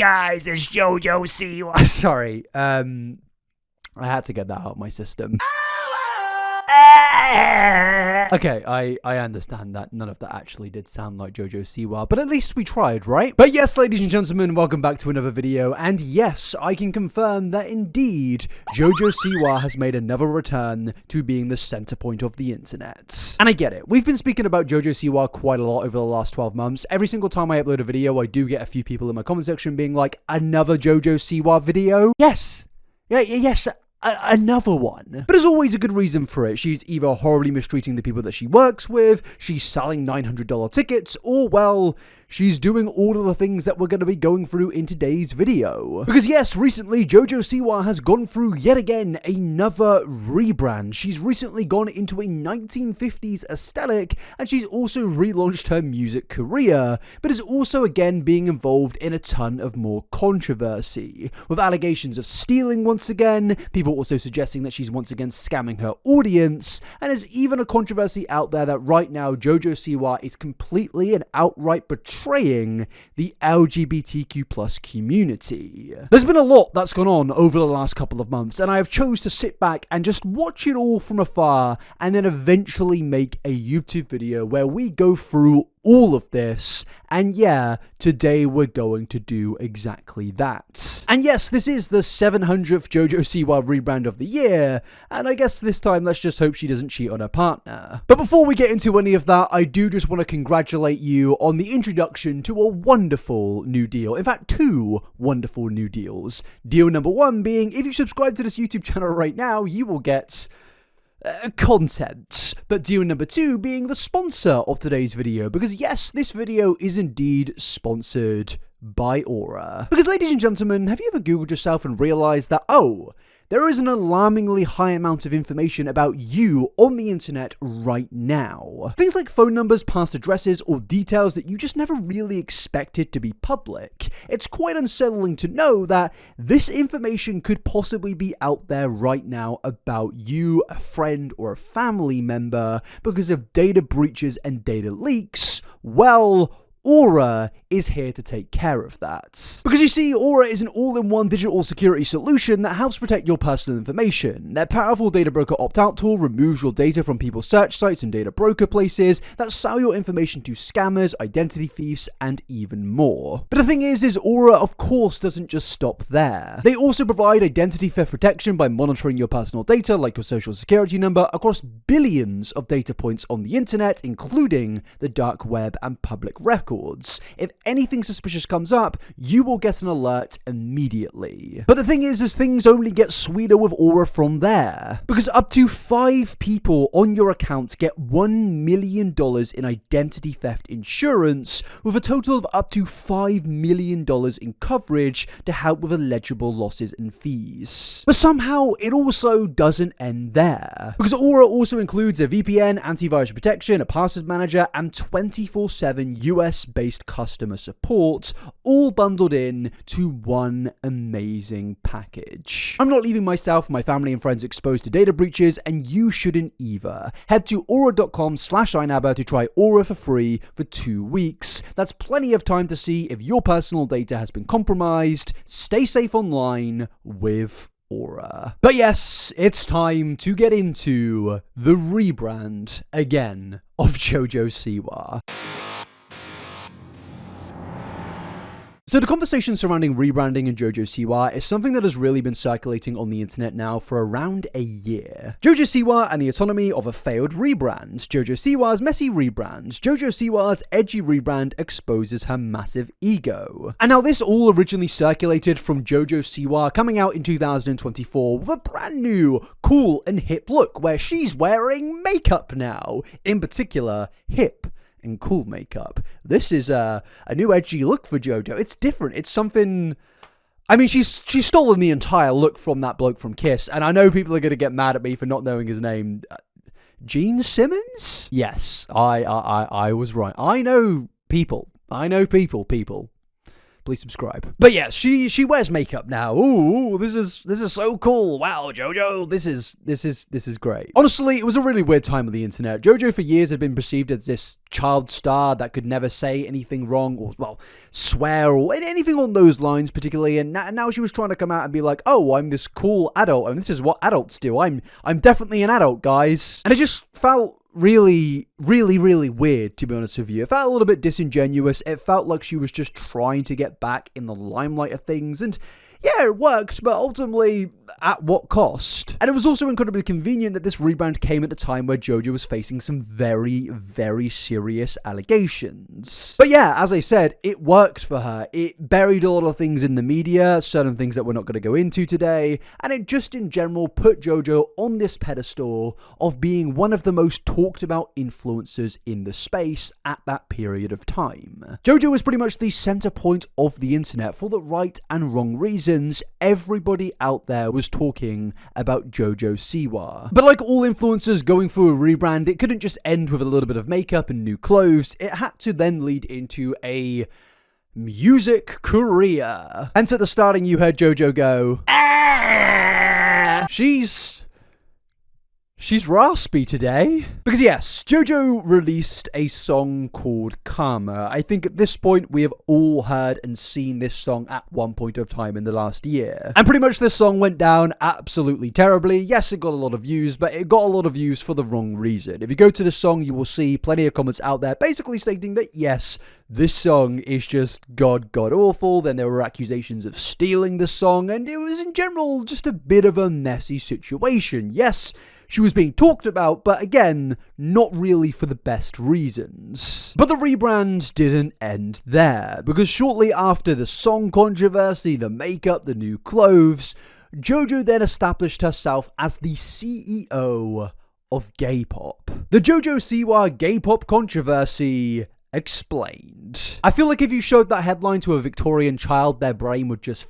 guys, it's Jojo Siwa. Sorry, I had to get that out of my system. Okay, I understand that none of that actually did sound like Jojo Siwa, but at least we tried, right? But yes, ladies and gentlemen, welcome back to another video, and yes, I can confirm that indeed, Jojo Siwa has made another return to being the center point of the internet. And I get it, we've been speaking about Jojo Siwa quite a lot over the last 12 months. Every single time I upload a video, I do get a few people in my comment section being like, another Jojo Siwa video? Yes! Yes, another one. But there's always a good reason for it. She's either horribly mistreating the people that she works with, she's selling $900 tickets, or, well, she's doing all of the things that we're going to be going through in today's video. Because yes, recently Jojo Siwa has gone through yet again another rebrand. She's recently gone into a 1950s aesthetic, and she's also relaunched her music career, but is also again being involved in a ton of more controversy, with allegations of stealing once again, people also suggesting that she's once again scamming her audience, and there's even a controversy out there that right now Jojo Siwa is completely and outright betraying the LGBTQ plus community. There's been a lot that's gone on over the last couple of months, and I have chose to sit back and just watch it all from afar, and then eventually make a YouTube video where we go through all of this, and yeah, today we're going to do exactly that. And yes, this is the 700th Jojo Siwa rebrand of the year, and I guess this time let's just hope she doesn't cheat on her partner. But before we get into any of that, I do just want to congratulate you on the introduction to a wonderful new deal. In fact, two wonderful new deals. Deal number one being, if you subscribe to this YouTube channel right now, you will get content. But deal number two being the sponsor of today's video, because yes, this video is indeed sponsored by Aura. Because ladies and gentlemen, have you ever googled yourself and realized that, oh, there is an alarmingly high amount of information about you on the internet right now. Things like phone numbers, past addresses, or details that you just never really expected to be public. It's quite unsettling to know that this information could possibly be out there right now about you, a friend, or a family member because of data breaches and data leaks. Well, Aura is here to take care of that. Because you see, Aura is an all-in-one digital security solution that helps protect your personal information. Their powerful data broker opt-out tool removes your data from people's search sites and data broker places that sell your information to scammers, identity thieves, and even more. But the thing is Aura of course doesn't just stop there. They also provide identity theft protection by monitoring your personal data like your social security number across billions of data points on the internet, including the dark web and public records. If anything suspicious comes up, you will get an alert immediately. But the thing is things only get sweeter with Aura from there. Because up to 5 people on your account get $1 million in identity theft insurance, with a total of up to $5 million in coverage to help with eligible losses and fees. But somehow, it also doesn't end there. Because Aura also includes a VPN, antivirus protection, a password manager, and 24/7 US-based customer support, all bundled in to one amazing package. I'm not leaving myself, my family and friends exposed to data breaches, and you shouldn't either. Head to aura.com/inabber to try Aura for free for 2 weeks. That's plenty of time to see if your personal data has been compromised. Stay safe online with Aura. But yes, it's time to get into the rebrand again of Jojo Siwa. So the conversation surrounding rebranding and Jojo Siwa is something that has really been circulating on the internet now for around a year. Jojo Siwa and the autonomy of a failed rebrand, Jojo Siwa's messy rebrand, Jojo Siwa's edgy rebrand exposes her massive ego. And now this all originally circulated from Jojo Siwa coming out in 2024 with a brand new, cool and hip look where she's wearing makeup now, in particular hip and cool makeup. This is a new edgy look for Jojo. It's different. It's something. I mean, she's stolen the entire look from that bloke from Kiss, and I know people are going to get mad at me for not knowing his name. Gene Simmons? Yes, I was right. I know people. People. please subscribe. But yeah, she wears makeup now. Ooh, this is so cool. Wow, Jojo, this is great. Honestly, it was a really weird time on the internet. Jojo for years had been perceived as this child star that could never say anything wrong or, well, swear or anything on those lines particularly, and now she was trying to come out and be like, oh, I'm this cool adult and this is what adults do. I'm definitely an adult, guys. And it just felt really weird, to be honest with you. It felt a little bit disingenuous. It felt like she was just trying to get back in the limelight of things, and yeah, it worked, but ultimately, at what cost? And it was also incredibly convenient that this rebrand came at a time where Jojo was facing some very serious allegations. But yeah, as I said, it worked for her. It buried a lot of things in the media, certain things that we're not going to go into today, and it just in general put Jojo on this pedestal of being one of the most talked about influencers in the space at that period of time. Jojo was pretty much the center point of the internet for the right and wrong reasons. Everybody out there was talking about Jojo Siwa. But like all influencers going through a rebrand, it couldn't just end with a little bit of makeup and new clothes. It had to then lead into a music career. Hence at the starting you heard Jojo go, ah! She's raspy today. Because yes, Jojo released a song called Karma. I think at this point we have all heard and seen this song at one point of time in the last year. And pretty much this song went down absolutely terribly. Yes, it got a lot of views, but it got a lot of views for the wrong reason. If you go to the song, you will see plenty of comments out there basically stating that yes, this song is just god awful. Then there were accusations of stealing the song, and it was in general just a bit of a messy situation. Yes, she was being talked about, but again, not really for the best reasons. But the rebrand didn't end there, because shortly after the song controversy, the makeup, the new clothes, Jojo then established herself as the CEO of gay pop. The Jojo Siwa gay pop controversy explained. I feel like if you showed that headline to a Victorian child, their brain would just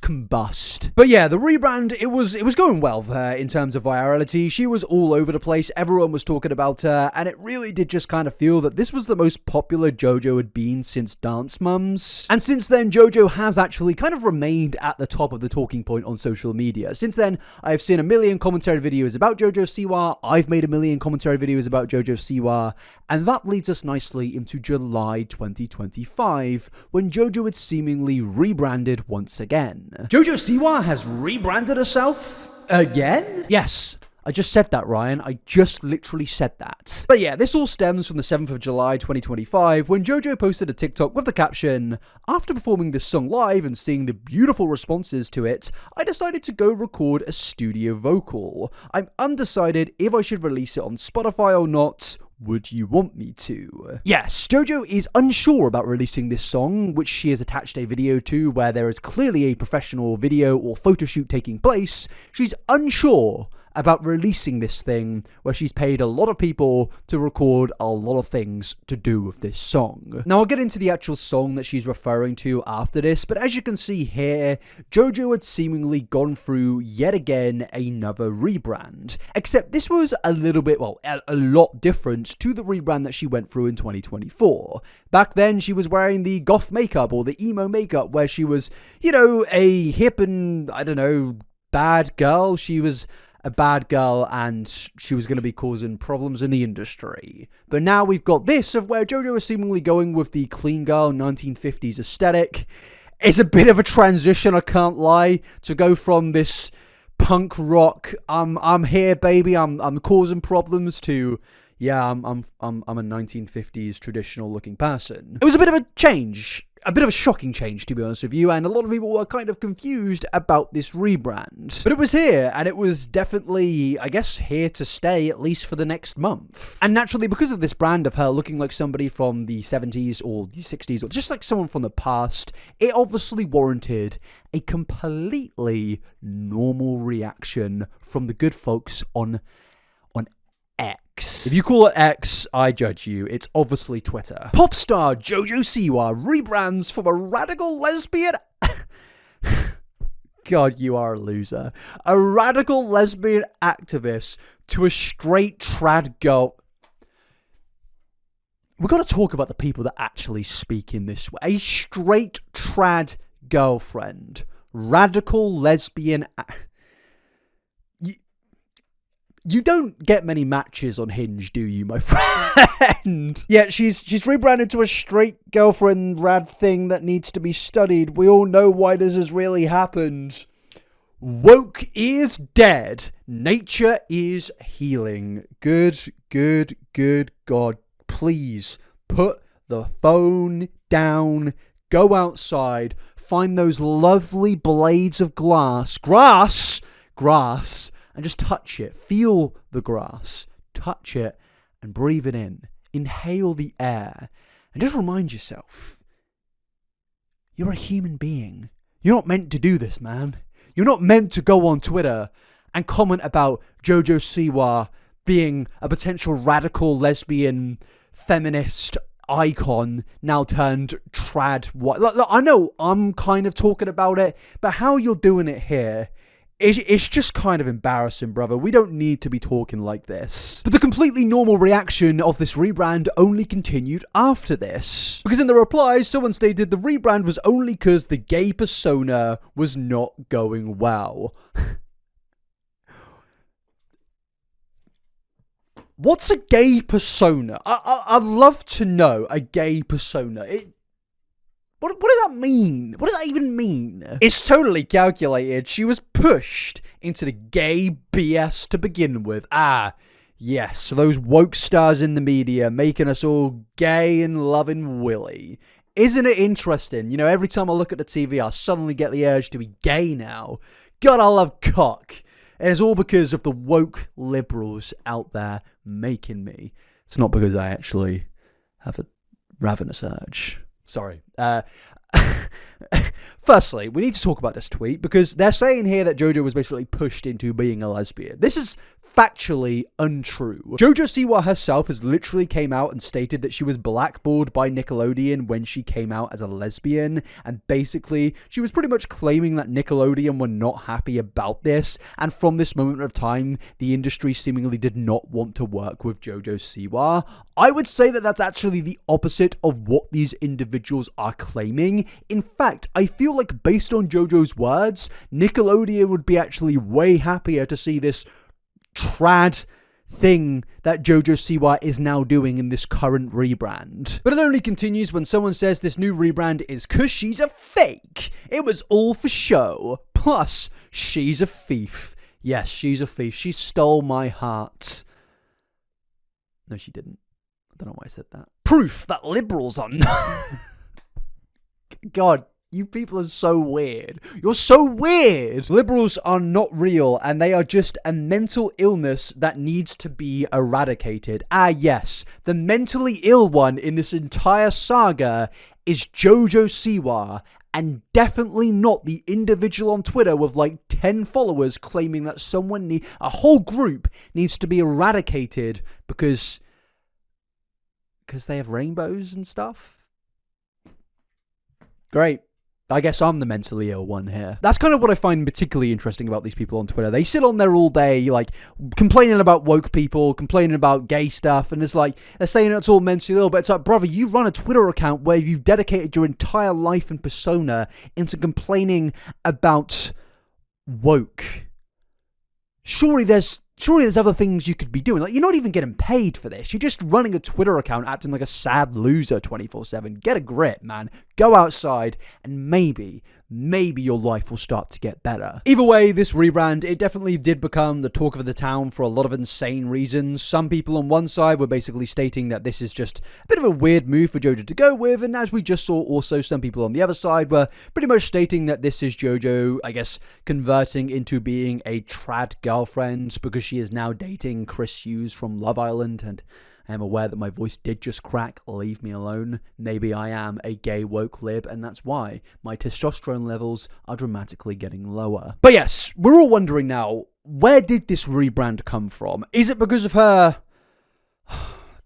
combust. But yeah, the rebrand, it was going well for her in terms of virality. She was all over the place. Everyone was talking about her, and it really did just kind of feel that this was the most popular Jojo had been since Dance Mums. And since then, Jojo has actually kind of remained at the top of the talking point on social media. Since then, I've seen a million commentary videos about Jojo Siwa. I've made a million commentary videos about Jojo Siwa, and that leads us nicely into July 2025, when Jojo had seemingly rebranded once again. Jojo Siwa has rebranded herself again? Yes, I just said that, Ryan. I just literally said that. But yeah, this all stems from the 7th of July 2025 when Jojo posted a TikTok with the caption, "After performing this song live and seeing the beautiful responses to it, I decided to go record a studio vocal. I'm undecided if I should release it on Spotify or not. Would you want me to?" Yes, Jojo is unsure about releasing this song, which she has attached a video to where there is clearly a professional video or photo shoot taking place. She's unsure about releasing this thing where she's paid a lot of people to record a lot of things to do with this song. Now I'll get into the actual song that she's referring to after this, but as you can see here, Jojo had seemingly gone through yet again another rebrand, except this was a little bit, well, a lot different to the rebrand that she went through in 2024. Back then she was wearing the goth makeup or the emo makeup where she was, you know, a hip and, I don't know, bad girl. She was a bad girl and she was going to be causing problems in the industry. But now we've got this of where Jojo is seemingly going with the clean girl 1950s aesthetic. It's a bit of a transition, I can't lie, to go from this punk rock, I'm here baby, I'm causing problems, to yeah, I'm a 1950s traditional looking person. It was a bit of a change. A bit of a shocking change, to be honest with you, and a lot of people were kind of confused about this rebrand. But it was here, and it was definitely, I guess, here to stay, at least for the next month. And naturally, because of this brand of her looking like somebody from the 70s or the 60s, or just like someone from the past, it obviously warranted a completely normal reaction from the good folks on X. If you call it X, I judge you. It's obviously Twitter. Pop star Jojo Siwa rebrands from a radical lesbian... God, you are a loser. A radical lesbian activist to a straight trad girl... we've got to talk about the people that actually speak in this way. A straight trad girlfriend, radical lesbian. You don't get many matches on Hinge, do you, my friend? Yeah, she's rebranded to a straight girlfriend rad thing that needs to be studied. We all know why this has really happened. Woke is dead. Nature is healing. Good God. Please put the phone down. Go outside. Find those lovely blades of grass, and just touch it. Feel the grass. Touch it and breathe it in. Inhale the air. And just remind yourself, you're a human being. You're not meant to do this, man. You're not meant to go on Twitter and comment about Jojo Siwa being a potential radical lesbian feminist icon now turned trad. What? Look, I know I'm kind of talking about it, but how you're doing it here, it's just kind of embarrassing, brother. We don't need to be talking like this. But the completely normal reaction of this rebrand only continued after this. Because in the replies, someone stated the rebrand was only because the gay persona was not going well. What's a gay persona? I'd love to know a gay persona. What does that mean? What does that even mean? It's totally calculated. She was pushed into the gay BS to begin with. Ah, yes, those woke stars in the media making us all gay and loving Willy. Isn't it interesting? You know, every time I look at the TV, I suddenly get the urge to be gay now. God, I love cock. And it's all because of the woke liberals out there making me. It's not because I actually have a ravenous urge. Sorry. Firstly, we need to talk about this tweet because they're saying here that Jojo was basically pushed into being a lesbian. This is factually untrue. Jojo Siwa herself has literally came out and stated that she was blackballed by Nickelodeon when she came out as a lesbian, and basically she was pretty much claiming that Nickelodeon were not happy about this, and from this moment of time the industry seemingly did not want to work with Jojo Siwa. I would say that that's actually the opposite of what these individuals are claiming. In fact, I feel like based on Jojo's words, Nickelodeon would be actually way happier to see this trad thing that Jojo Siwa is now doing in this current rebrand. But it only continues when someone says this new rebrand is cause she's a fake. It was all for show. Plus, she's a thief. Yes, she's a thief. She stole my heart. No, she didn't. I don't know why I said that. Proof that liberals are not... God, you people are so weird. You're so weird. Liberals are not real, and they are just a mental illness that needs to be eradicated. Ah, yes. The mentally ill one in this entire saga is Jojo Siwa, and definitely not the individual on Twitter with like 10 followers claiming that a whole group needs to be eradicated because they have rainbows and stuff. Great. I guess I'm the mentally ill one here. That's kind of what I find particularly interesting about these people on Twitter. They sit on there all day, like, complaining about woke people, complaining about gay stuff, and it's like, they're saying it's all mentally ill, but it's like, brother, you run a Twitter account where you've dedicated your entire life and persona into complaining about woke. Surely there's other things you could be doing. Like, you're not even getting paid for this. You're just running a Twitter account acting like a sad loser 24/7. Get a grip, man. Go outside and maybe your life will start to get better. Either way, this rebrand, it definitely did become the talk of the town for a lot of insane reasons. Some people on one side were basically stating that this is just a bit of a weird move for Jojo to go with, and as we just saw, also some people on the other side were pretty much stating that this is Jojo, I guess, converting into being a trad girlfriend because she is now dating Chris Hughes from Love Island, and I am aware that my voice did just crack. Leave me alone. Maybe I am a gay woke lib, and that's why my testosterone levels are dramatically getting lower. But yes, we're all wondering now, where did this rebrand come from? Is it because of her...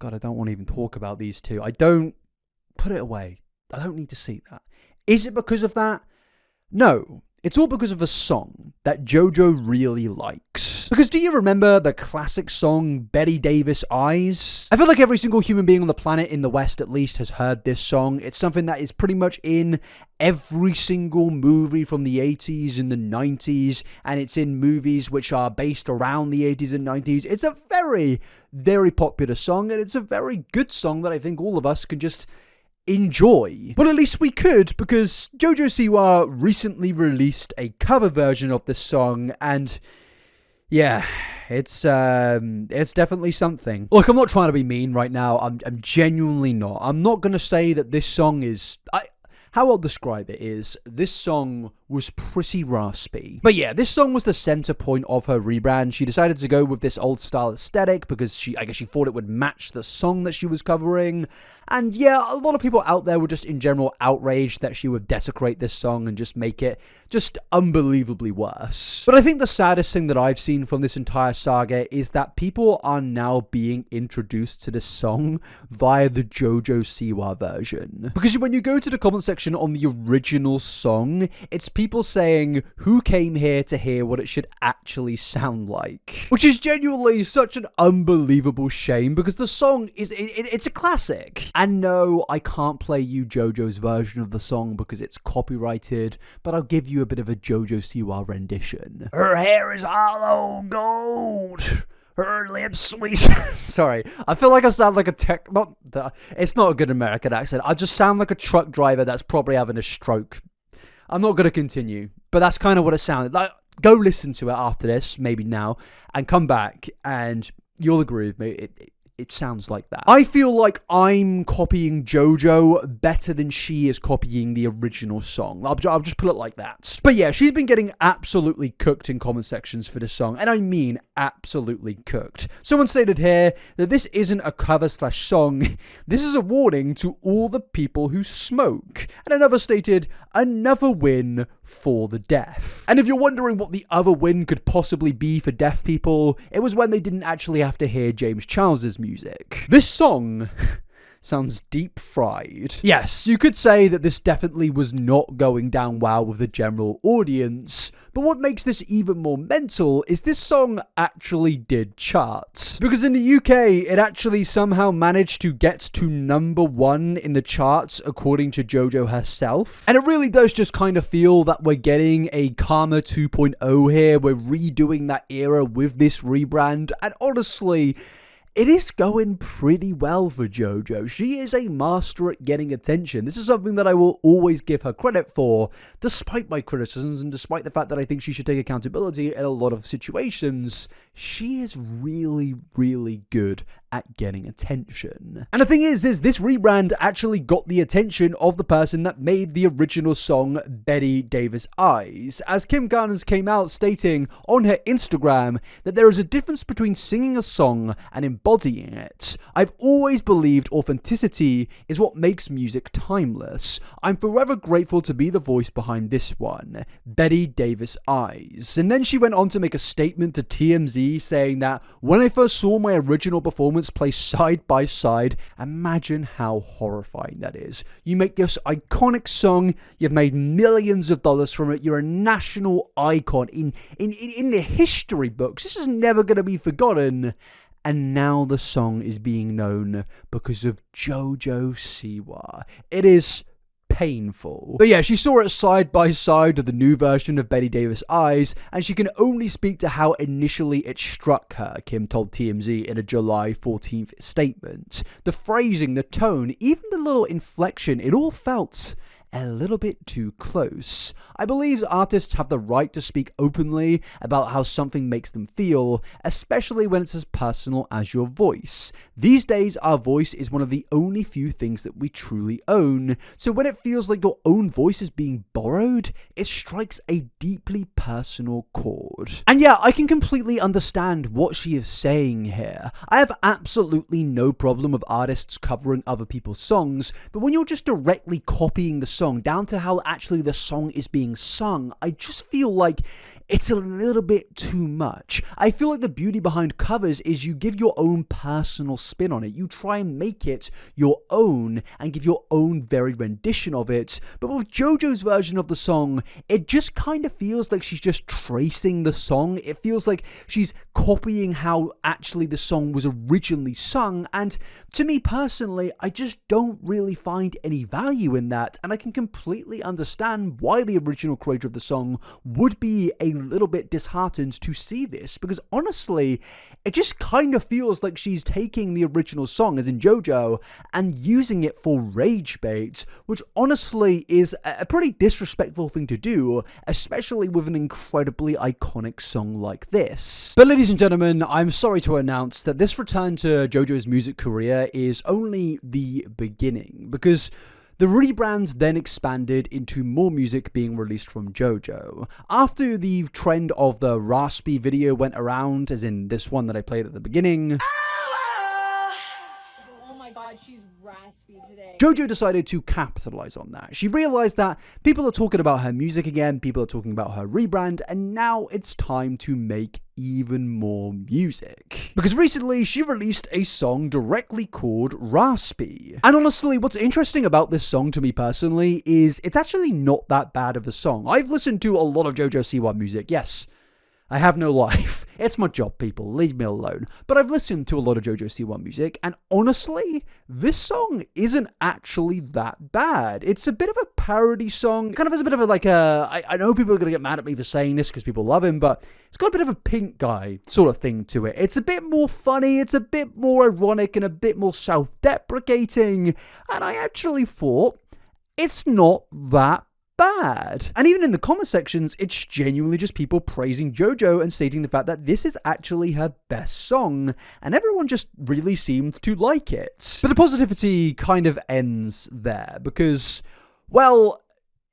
God, I don't want to even talk about these two. I don't... Put it away. I don't need to see that. Is it because of that? No. It's all because of a song that Jojo really likes. Because do you remember the classic song Bette Davis Eyes? I feel like every single human being on the planet, in the West at least, has heard this song. It's something that is pretty much in every single movie from the 80s and the 90s, and it's in movies which are based around the 80s and 90s. It's a very, very popular song, and it's a very good song that I think all of us can just enjoy. Well, at least we could, because Jojo Siwa recently released a cover version of this song, and yeah, it's definitely something. Look, I'm not trying to be mean right now. I'm genuinely not. I'm not gonna say that this song is. How I'll describe it is, this song was pretty raspy. But yeah, this song was the center point of her rebrand. She decided to go with this old style aesthetic because I guess she thought it would match the song that she was covering. And yeah, a lot of people out there were just in general outraged that she would desecrate this song and just make it just unbelievably worse. But I think the saddest thing that I've seen from this entire saga is that people are now being introduced to this song via the Jojo Siwa version. Because when you go to the comment section on the original song, it's people saying who came here to hear what it should actually sound like. Which is genuinely such an unbelievable shame, because the song is, it's a classic. And no, I can't play you Jojo's version of the song because it's copyrighted, but I'll give you a bit of a Jojo Siwa rendition. Her hair is hollow gold. Her lips sweet. Sorry, I feel like I sound like it's not a good American accent. I just sound like a truck driver that's probably having a stroke. I'm not going to continue, but that's kind of what it sounded like. Go listen to it after this, maybe now, and come back and you'll agree with me. It sounds like that. I feel like I'm copying Jojo better than she is copying the original song. I'll just put it like that. But yeah, she's been getting absolutely cooked in comment sections for this song, and I mean absolutely cooked. Someone stated here that this isn't a cover/song, this is a warning to all the people who smoke. And another stated, another win for the deaf. And if you're wondering what the other win could possibly be for deaf people, it was when they didn't actually have to hear James Charles's music. This song sounds deep fried. Yes, you could say that this definitely was not going down well with the general audience, but what makes this even more mental is this song actually did charts. Because in the UK, it actually somehow managed to get to #1 in the charts according to Jojo herself. And it really does just kind of feel that we're getting a Karma 2.0 here. We're redoing that era with this rebrand, and honestly, it is going pretty well for Jojo. She is a master at getting attention. This is something that I will always give her credit for, despite my criticisms and despite the fact that I think she should take accountability in a lot of situations. She is really, really good at getting attention. And the thing is this rebrand actually got the attention of the person that made the original song Bette Davis Eyes, as Kim Garners came out stating on her Instagram that there is a difference between singing a song and embodying it. I've always believed authenticity is what makes music timeless. I'm forever grateful to be the voice behind this one, Bette Davis Eyes. And then she went on to make a statement to TMZ saying that when I first saw my original performance placed side by side, imagine how horrifying that is. You make this iconic song, you've made millions of dollars from it, you're a national icon in the history books. This is never going to be forgotten. And now the song is being known because of Jojo Siwa. It is painful. But yeah, she saw it side by side with the new version of Bette Davis Eyes, and she can only speak to how initially it struck her, Kim told TMZ in a July 14th statement. The phrasing, the tone, even the little inflection, it all felt a little bit too close. I believe artists have the right to speak openly about how something makes them feel, especially when it's as personal as your voice. These days, our voice is one of the only few things that we truly own, so when it feels like your own voice is being borrowed, it strikes a deeply personal chord. And yeah, I can completely understand what she is saying here. I have absolutely no problem with artists covering other people's songs, but when you're just directly copying the song down to how actually the song is being sung, I just feel like it's a little bit too much. I feel like the beauty behind covers is you give your own personal spin on it. You try and make it your own and give your own very rendition of it. But with Jojo's version of the song, it just kind of feels like she's just tracing the song. It feels like she's copying how actually the song was originally sung. And to me personally, I just don't really find any value in that. And I can completely understand why the original creator of the song would be a little bit disheartened to see this, because honestly, it just kind of feels like she's taking the original song, as in Jojo, and using it for rage bait, which honestly is a pretty disrespectful thing to do, especially with an incredibly iconic song like this. But ladies and gentlemen, I'm sorry to announce that this return to Jojo's music career is only the beginning, because the rebrands then expanded into more music being released from Jojo. After the trend of the Raspy video went around, as in this one that I played at the beginning, oh my god, she's raspy today. Jojo decided to capitalize on that. She realized that people are talking about her music again, people are talking about her rebrand, and now it's time to make even more music. Because recently she released a song directly called Raspy. And honestly, what's interesting about this song to me personally is it's actually not that bad of a song. I've listened to a lot of Jojo Siwa music, yes. I have no life. It's my job, people. Leave me alone. But I've listened to a lot of Jojo Siwa music, and honestly, this song isn't actually that bad. It's a bit of a parody song. It kind of has a bit of a, like a... I know people are going to get mad at me for saying this because people love him, but it's got a bit of a Pink Guy sort of thing to it. It's a bit more funny, it's a bit more ironic, and a bit more self-deprecating, and I actually thought it's not that bad. And even in the comment sections, it's genuinely just people praising Jojo and stating the fact that this is actually her best song, and everyone just really seemed to like it. But the positivity kind of ends there, because, well,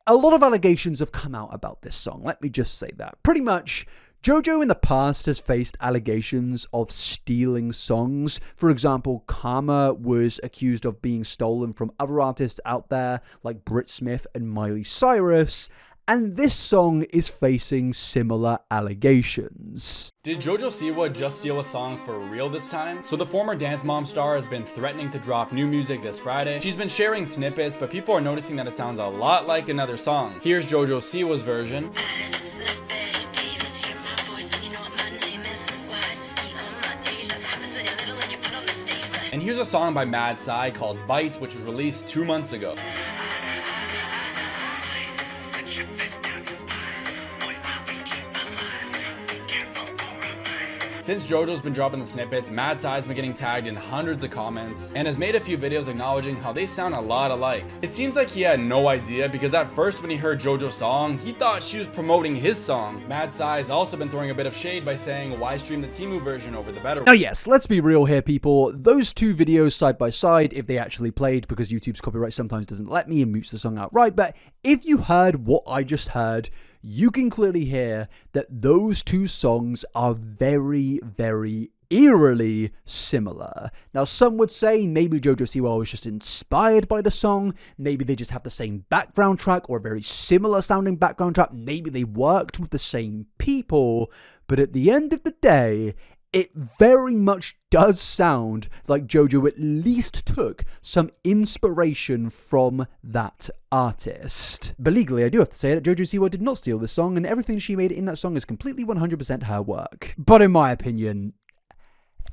a lot of allegations have come out about this song, let me just say that. Pretty much, Jojo in the past has faced allegations of stealing songs. For example, Karma was accused of being stolen from other artists out there like Brit Smith and Miley Cyrus, and this song is facing similar allegations. Did Jojo Siwa just steal a song for real this time? So the former Dance Mom star has been threatening to drop new music this Friday. She's been sharing snippets, but people are noticing that it sounds a lot like another song. Here's Jojo Siwa's version. And here's a song by Mad Sai called Bite, which was released 2 months ago. Since Jojo's been dropping the snippets, Mad Sai's been getting tagged in hundreds of comments and has made a few videos acknowledging how they sound a lot alike. It seems like he had no idea, because at first when he heard Jojo's song, he thought she was promoting his song. Mad Sai has also been throwing a bit of shade by saying, why stream the Temu version over the better one? Now yes, let's be real here, people. Those two videos side by side, if they actually played, because YouTube's copyright sometimes doesn't let me and mutes the song outright, but if you heard what I just heard, you can clearly hear that those two songs are very, very eerily similar. Now, some would say maybe Jojo Siwa was just inspired by the song, maybe they just have the same background track or a very similar sounding background track, maybe they worked with the same people, but at the end of the day, it very much does sound like Jojo at least took some inspiration from that artist. But legally, I do have to say that Jojo Siwa did not steal this song, and everything she made in that song is completely 100% her work. But in my opinion,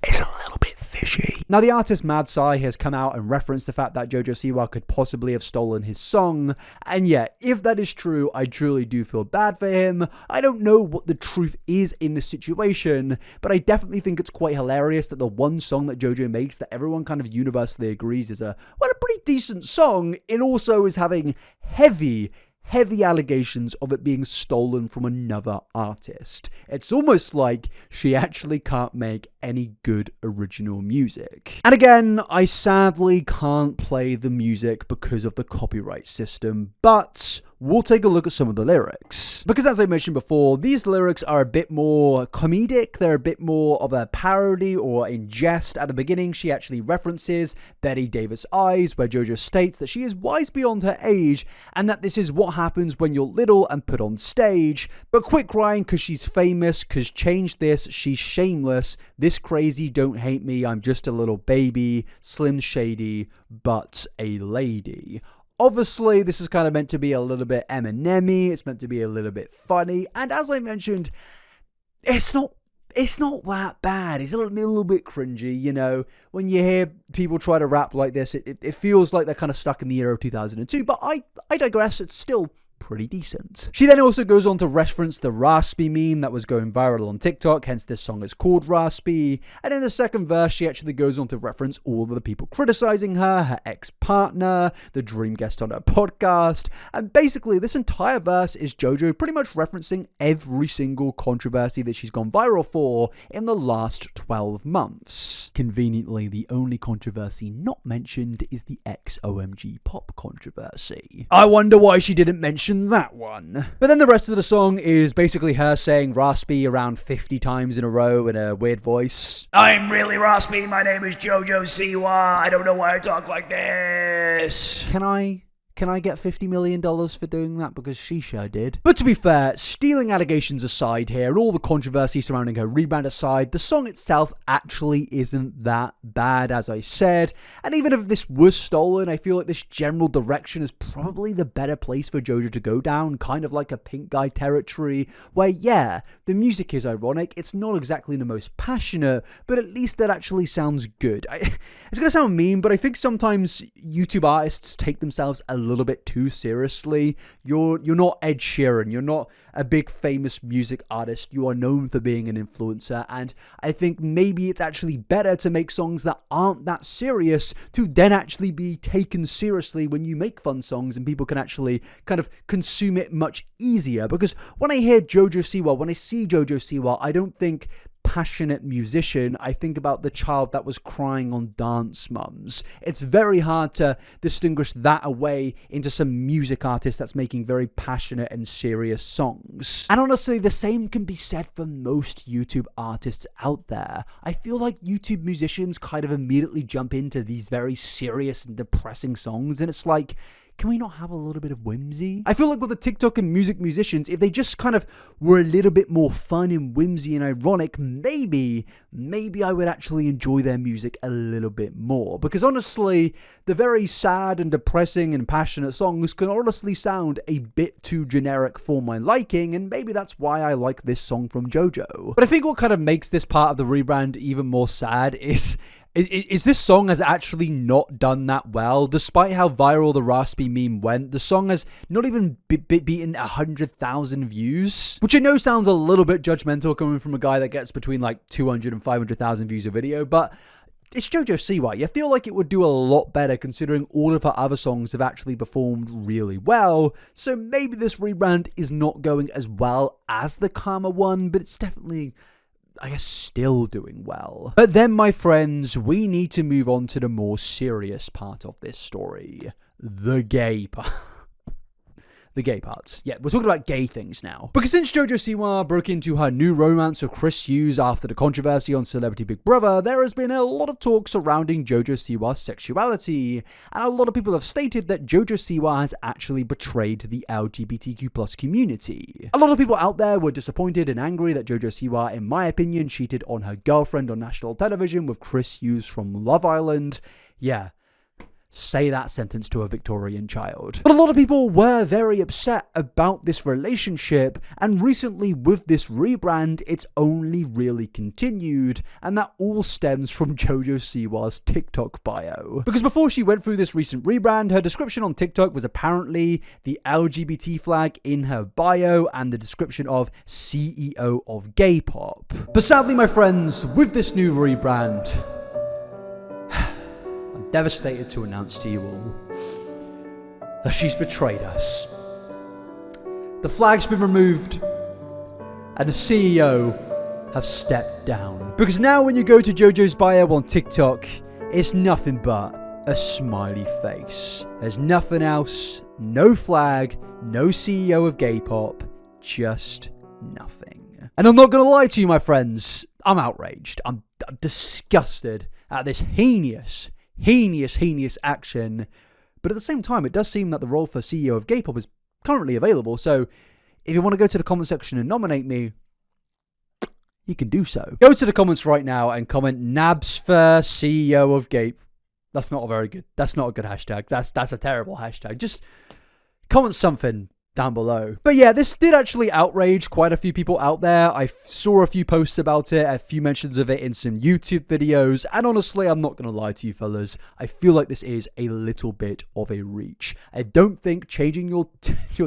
it's a little bit fishy. Now, the artist Mad Sai has come out and referenced the fact that Jojo Siwa could possibly have stolen his song, and yeah, if that is true, I truly do feel bad for him. I don't know what the truth is in this situation, but I definitely think it's quite hilarious that the one song that Jojo makes that everyone kind of universally agrees is a pretty decent song, it also is having heavy allegations of it being stolen from another artist. It's almost like she actually can't make any good original music. And again, I sadly can't play the music because of the copyright system, but we'll take a look at some of the lyrics. Because as I mentioned before, these lyrics are a bit more comedic, they're a bit more of a parody or in jest. At the beginning, she actually references Bette Davis Eyes, where Jojo states that she is wise beyond her age and that this is what happens when you're little and put on stage. But quit crying because she's famous, because change this, she's shameless. This crazy, don't hate me, I'm just a little baby, slim shady, but a lady. Obviously, this is kind of meant to be a little bit Eminem-y, it's meant to be a little bit funny, and as I mentioned, it's not that bad. It's a little bit cringy, you know. When you hear people try to rap like this, it feels like they're kind of stuck in the year of 2002, but I digress, it's still pretty decent. She then also goes on to reference the Raspy meme that was going viral on TikTok, hence this song is called Raspy. And in the second verse, she actually goes on to reference all of the people criticizing her ex-partner, the dream guest on her podcast, and basically this entire verse is Jojo pretty much referencing every single controversy that she's gone viral for in the last 12 months. Conveniently, the only controversy not mentioned is the ex-OMG pop controversy. I wonder why she didn't mention that one. But then the rest of the song is basically her saying Raspy around 50 times in a row in a weird voice. I'm really Raspy, my name is Jojo Siwa, I don't know why I talk like this. Can I get $50 million for doing that? Because she sure did. But to be fair, stealing allegations aside here, and all the controversy surrounding her rebrand aside, the song itself actually isn't that bad, as I said. And even if this was stolen, I feel like this general direction is probably the better place for Jojo to go down, kind of like a Pink Guy territory, where yeah, the music is ironic, it's not exactly the most passionate, but at least that actually sounds good. It's gonna sound mean, but I think sometimes YouTube artists take themselves a little bit too seriously. You're not Ed Sheeran, you're not a big famous music artist, you are known for being an influencer, and I think maybe it's actually better to make songs that aren't that serious to then actually be taken seriously when you make fun songs and people can actually kind of consume it much easier. Because when I hear Jojo Siwa, when I see Jojo Siwa, I don't think passionate musician, I think about the child that was crying on Dance Mums. It's very hard to distinguish that away into some music artist that's making very passionate and serious songs. And honestly, the same can be said for most YouTube artists out there. I feel like YouTube musicians kind of immediately jump into these very serious and depressing songs, and it's like, can we not have a little bit of whimsy? I feel like with the TikTok and music musicians, if they just kind of were a little bit more fun and whimsy and ironic, maybe I would actually enjoy their music a little bit more. Because honestly, the very sad and depressing and passionate songs can honestly sound a bit too generic for my liking, and maybe that's why I like this song from Jojo. But I think what kind of makes this part of the rebrand even more sad is this song has actually not done that well. Despite how viral the Raspy meme went, the song has not even beaten 100,000 views, which I know sounds a little bit judgmental coming from a guy that gets between like 200 and 500,000 views a video, but it's Jojo Siwa. You feel like it would do a lot better considering all of her other songs have actually performed really well, so maybe this rebrand is not going as well as the Karma one, but it's definitely, I guess, still doing well. But then, my friends, we need to move on to the more serious part of this story. The gay part. The gay parts. Yeah, we're talking about gay things now. Because since Jojo Siwa broke into her new romance with Chris Hughes after the controversy on Celebrity Big Brother, there has been a lot of talk surrounding Jojo Siwa's sexuality, and a lot of people have stated that Jojo Siwa has actually betrayed the LGBTQ+ community. A lot of people out there were disappointed and angry that Jojo Siwa, in my opinion, cheated on her girlfriend on national television with Chris Hughes from Love Island. Yeah. Say that sentence to a Victorian child. But a lot of people were very upset about this relationship, and recently with this rebrand, it's only really continued, and that all stems from Jojo Siwa's TikTok bio. Because before she went through this recent rebrand, her description on TikTok was apparently the LGBT flag in her bio and the description of CEO of gay pop. But sadly, my friends, with this new rebrand, devastated to announce to you all that she's betrayed us. The flag's been removed and the CEO has stepped down. Because now when you go to Jojo's bio on TikTok, it's nothing but a smiley face. There's nothing else, no flag, no CEO of gay pop, just nothing. And I'm not gonna lie to you, my friends, I'm outraged. I'm disgusted at this heinous action. But at the same time, it does seem that the role for CEO of Gay-pop is currently available, so if you want to go to the comment section and nominate me, you can do so. Go to the comments right now and comment Nabs for CEO of Gay. That's not a good hashtag. That's a terrible hashtag. Just comment something down below. But yeah, this did actually outrage quite a few people out there. I saw a few posts about it, a few mentions of it in some YouTube videos, and honestly, I'm not gonna lie to you fellas, I feel like this is a little bit of a reach. I don't think changing your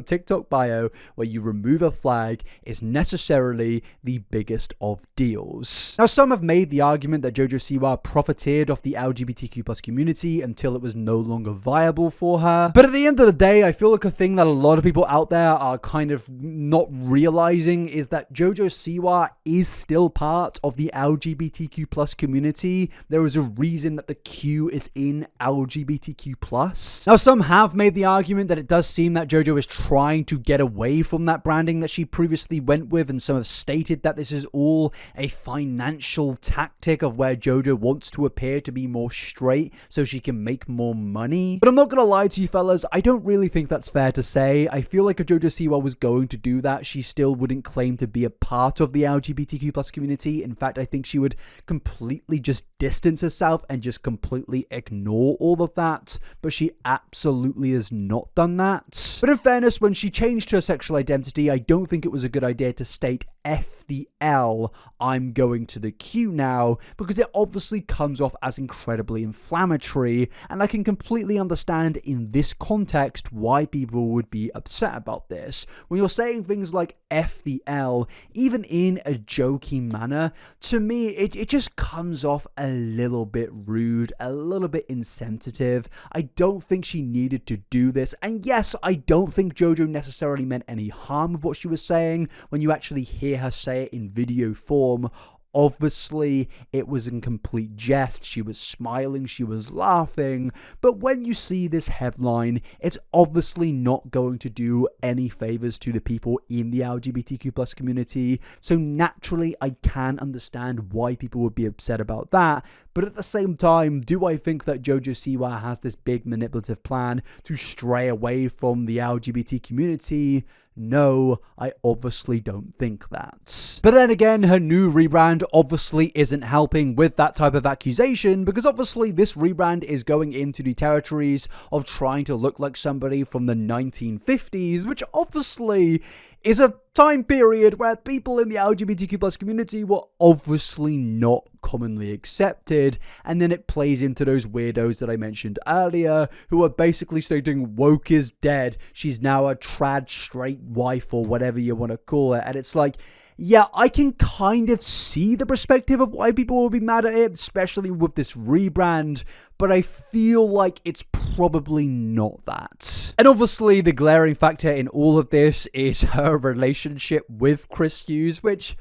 TikTok bio where you remove a flag is necessarily the biggest of deals. Now, some have made the argument that Jojo Siwa profited off the LGBTQ+ community until it was no longer viable for her. But at the end of the day, I feel like a thing that a lot of people out there are kind of not realizing is that Jojo Siwa is still part of the LGBTQ+ community. There is a reason that the Q is in LGBTQ+. Now, some have made the argument that it does seem that Jojo is trying to get away from that branding that she previously went with, and some have stated that this is all a financial tactic of where Jojo wants to appear to be more straight so she can make more money. But I'm not gonna lie to you fellas, I don't really think that's fair to say. I feel like if Jojo Siwa was going to do that, she still wouldn't claim to be a part of the LGBTQ+ community. In fact, I think she would completely just distance herself and just completely ignore all of that. But she absolutely has not done that. But in fairness, when she changed her sexual identity, I don't think it was a good idea to state F the L, I'm going to the Q now, because it obviously comes off as incredibly inflammatory, and I can completely understand in this context why people would be upset about this. When you're saying things like F the L, even in a jokey manner, to me, it just comes off a little bit rude, a little bit insensitive. I don't think she needed to do this, and yes, I don't think Jojo necessarily meant any harm with what she was saying. When you actually hear her say it in video form, obviously it was in complete jest. She was smiling, she was laughing, but when you see this headline, it's obviously not going to do any favors to the people in the LGBTQ+ community, so naturally I can understand why people would be upset about that. But at the same time, do I think that Jojo Siwa has this big manipulative plan to stray away from the LGBT community? No, I obviously don't think that. But then again, her new rebrand obviously isn't helping with that type of accusation, because obviously this rebrand is going into the territories of trying to look like somebody from the 1950s, which obviously is a time period where people in the LGBTQ+ community were obviously not commonly accepted, and then it plays into those weirdos that I mentioned earlier, who are basically stating woke is dead, she's now a trad straight wife, or whatever you want to call it, and it's like, yeah, I can kind of see the perspective of why people will be mad at it, especially with this rebrand, but I feel like it's probably not that. And obviously, the glaring factor in all of this is her relationship with Chris Hughes, which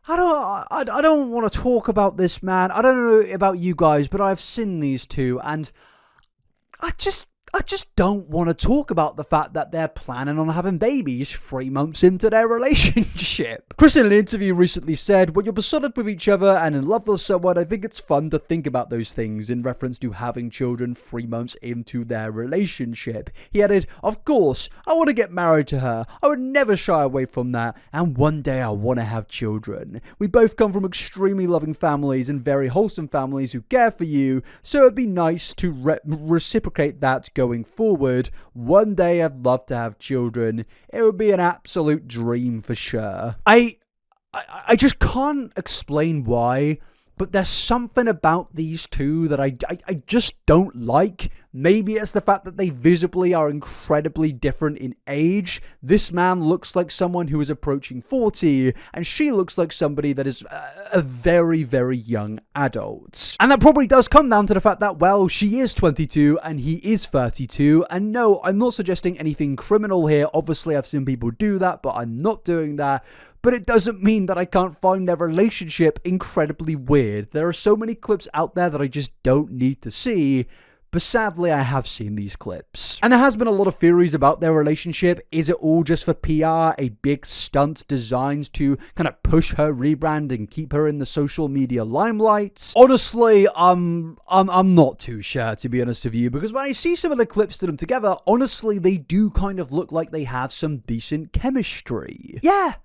I don't want to talk about this, man. I don't know about you guys, but I've seen these two, and I just don't want to talk about the fact that they're planning on having babies 3 months into their relationship. Chris in an interview recently said, when you're besotted with each other and in love with someone, I think it's fun to think about those things, in reference to having children 3 months into their relationship. He added, of course, I want to get married to her. I would never shy away from that, and one day I want to have children. We both come from extremely loving families and very wholesome families who care for you, so it'd be nice to reciprocate that going forward. One day I'd love to have children. It would be an absolute dream for sure. I just can't explain why, but there's something about these two that I just don't like. Maybe it's the fact that they visibly are incredibly different in age. This man looks like someone who is approaching 40, and she looks like somebody that is a very, very young adult. And that probably does come down to the fact that, well, she is 22 and he is 32. And no, I'm not suggesting anything criminal here. Obviously, I've seen people do that, but I'm not doing that. But it doesn't mean that I can't find their relationship incredibly weird. There are so many clips out there that I just don't need to see. but sadly I have seen these clips. And there has been a lot of theories about their relationship. Is it all just for PR, a big stunt designed to kind of push her rebrand and keep her in the social media limelight? Honestly, I'm not too sure, to be honest with you, because when I see some of the clips to them together, honestly, they do kind of look like they have some decent chemistry. Yeah,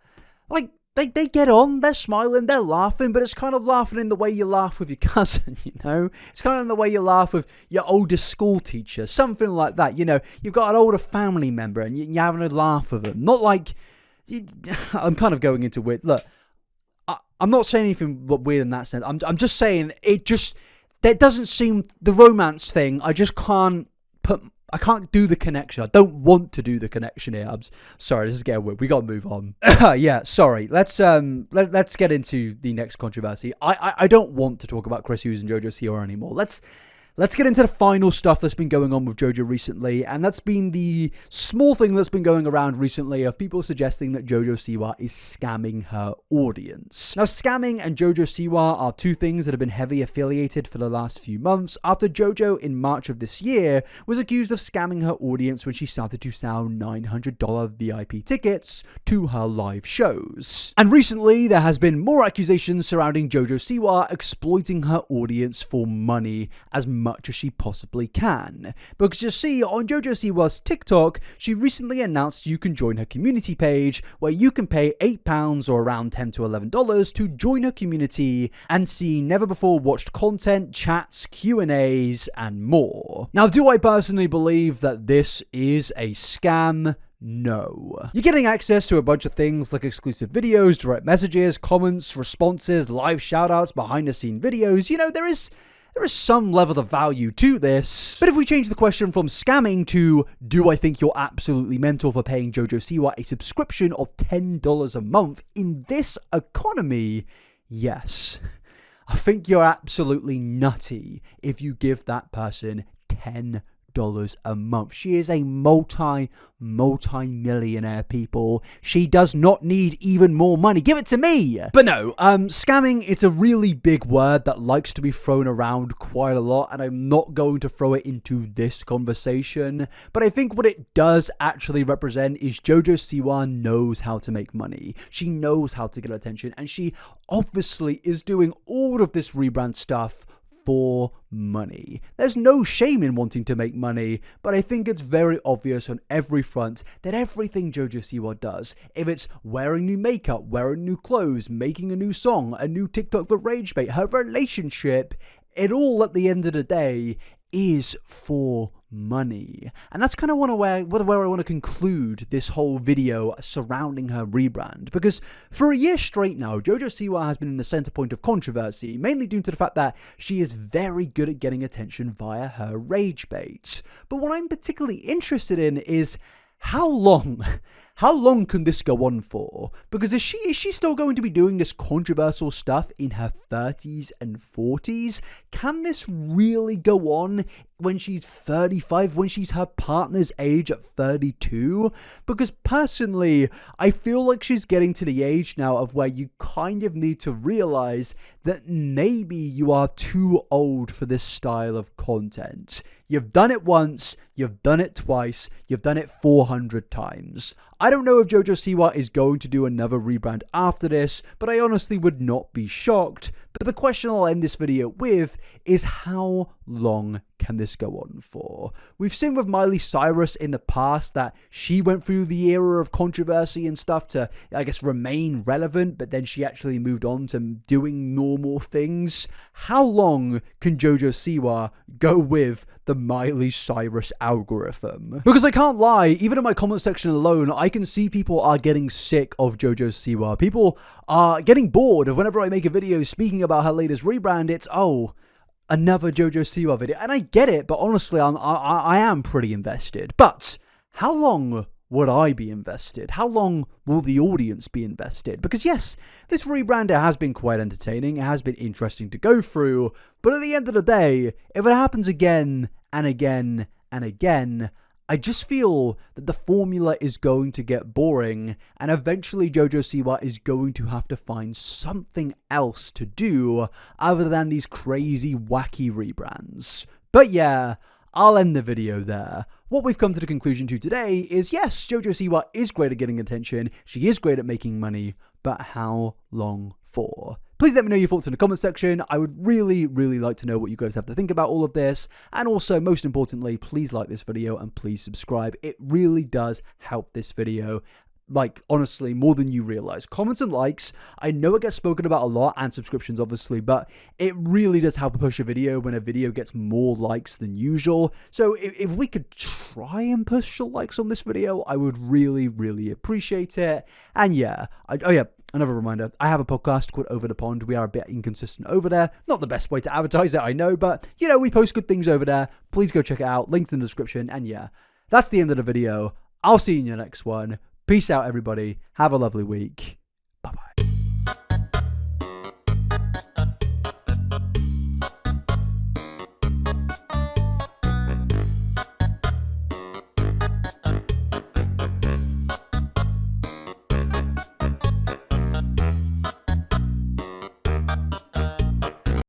like, they get on, they're smiling, they're laughing, but it's kind of laughing in the way you laugh with your cousin, you know? It's kind of in the way you laugh with your oldest school teacher, something like that, you know? You've got an older family member and you're having a laugh with them. Not like... I'm kind of going into weird... Look, I'm not saying anything weird in that sense. I'm just saying, there doesn't seem... The romance thing, I just can't put... I can't do the connection. I don't want to do the connection here. I'm sorry, this is getting weird. We gotta move on. Yeah, sorry. Let's get into the next controversy. I don't want to talk about Chris Hughes and Jojo Siwa anymore. Let's get into the final stuff that's been going on with Jojo recently, and that's been the small thing that's been going around recently of people suggesting that Jojo Siwa is scamming her audience. Now, scamming and Jojo Siwa are two things that have been heavily affiliated for the last few months after Jojo, in March of this year, was accused of scamming her audience when she started to sell $900 VIP tickets to her live shows. And recently, there has been more accusations surrounding Jojo Siwa exploiting her audience for money as much as she possibly can. Because you see, on Jojo Siwa's TikTok, she recently announced you can join her community page, where you can pay £8 or around $10 to $11 to join her community and see never before watched content, chats, Q&As, and more. Now, do I personally believe that this is a scam? No. You're getting access to a bunch of things like exclusive videos, direct messages, comments, responses, live shoutouts, behind the scene videos. You know, there is some level of value to this. But if we change the question from scamming to, do I think you're absolutely mental for paying Jojo Siwa a subscription of $10 a month in this economy? Yes. I think you're absolutely nutty if you give that person $10 a month. She is a multi-millionaire, people. She does not need even more money. Give it to me. But no, scamming, it's a really big word that likes to be thrown around quite a lot, and I'm not going to throw it into this conversation. But I think what it does actually represent is Jojo Siwa knows how to make money. She knows how to get attention, and she obviously is doing all of this rebrand stuff for money. There's no shame in wanting to make money, but I think it's very obvious on every front that everything Jojo Siwa does, if it's wearing new makeup, wearing new clothes, making a new song, a new TikTok for rage bait, her relationship, it all at the end of the day is for money. And that's kind of where I want to conclude this whole video surrounding her rebrand, because for a year straight now, Jojo Siwa has been in the center point of controversy, mainly due to the fact that she is very good at getting attention via her rage bait. But what I'm particularly interested in is how long can this go on for? Because is she still going to be doing this controversial stuff in her 30s and 40s? Can this really go on when she's 35, when she's her partner's age at 32? Because personally, I feel like she's getting to the age now of where you kind of need to realize that maybe you are too old for this style of content. You've done it once, you've done it twice, you've done it 400 times. I don't know if Jojo Siwa is going to do another rebrand after this, but I honestly would not be shocked. But the question I'll end this video with is, how long can this go on for? We've seen with Miley Cyrus in the past that she went through the era of controversy and stuff to, I guess, remain relevant, but then she actually moved on to doing normal things. How long can Jojo Siwa go with the Miley Cyrus algorithm? Because I can't lie, even in my comment section alone, I can see people are getting sick of Jojo Siwa. People are getting bored of whenever I make a video speaking about her latest rebrand, it's, oh, another Jojo Siwa video. And I get it, but honestly, I am pretty invested. But how long would I be invested? How long will the audience be invested? Because yes, this rebrander has been quite entertaining. It has been interesting to go through. But at the end of the day, if it happens again and again and again, I just feel that the formula is going to get boring, and eventually Jojo Siwa is going to have to find something else to do other than these crazy, wacky rebrands. But yeah, I'll end the video there. What we've come to the conclusion to today is, yes, Jojo Siwa is great at getting attention, she is great at making money, but how long for? Please let me know your thoughts in the comment section. I would really, really like to know what you guys have to think about all of this. And also, most importantly, please like this video and please subscribe. It really does help this video. Like, honestly, more than you realize. Comments and likes, I know it gets spoken about a lot, and subscriptions, obviously, but it really does help push a video when a video gets more likes than usual. So if we could try and push the likes on this video, I would really, really appreciate it. And yeah, another reminder, I have a podcast called Over the Pond. We are a bit inconsistent over there. Not the best way to advertise it, I know, but, you know, we post good things over there. Please go check it out. Links in the description. And yeah, that's the end of the video. I'll see you in the next one. Peace out, everybody. Have a lovely week.